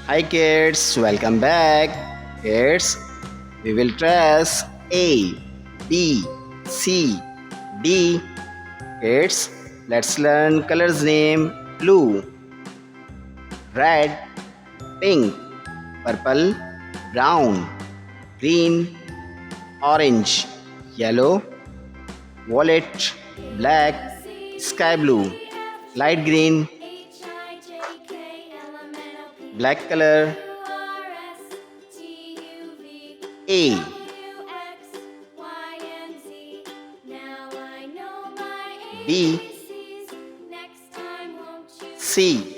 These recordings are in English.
Hi kids, welcome back. Kids, we will trace A, B, C, D. Kids, let's learn colors name blue, red, pink, purple, brown, green, orange, yellow, violet, black, sky blue, light green, black color, A, B, C,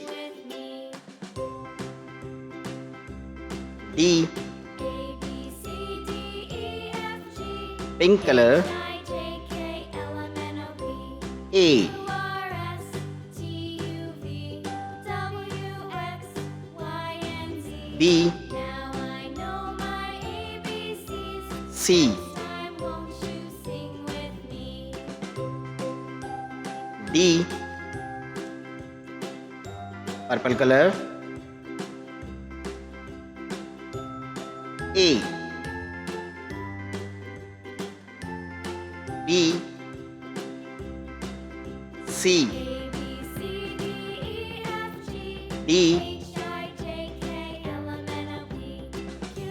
D, pink color, A, B, C, D, purple color, A, B, C, D,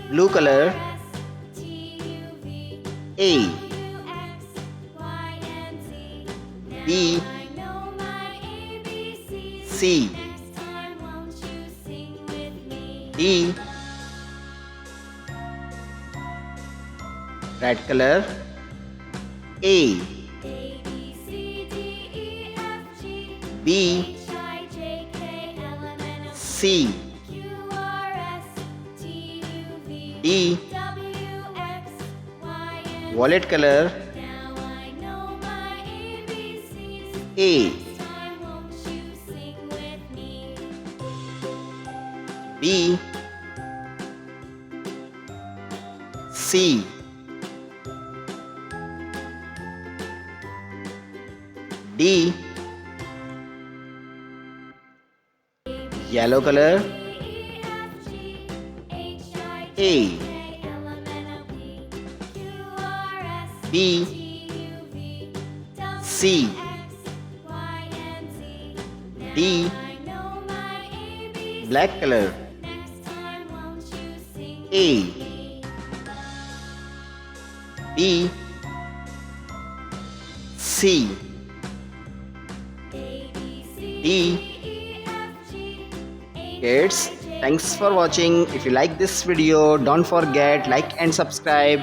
blue color, A, B, C, D, red color, A, B, C, D, violet color, A, B, C, D, yellow color, A, B, C, D, black color, A, B, C, D. Kids, thanks for watching. If you like this video, don't forget like and subscribe.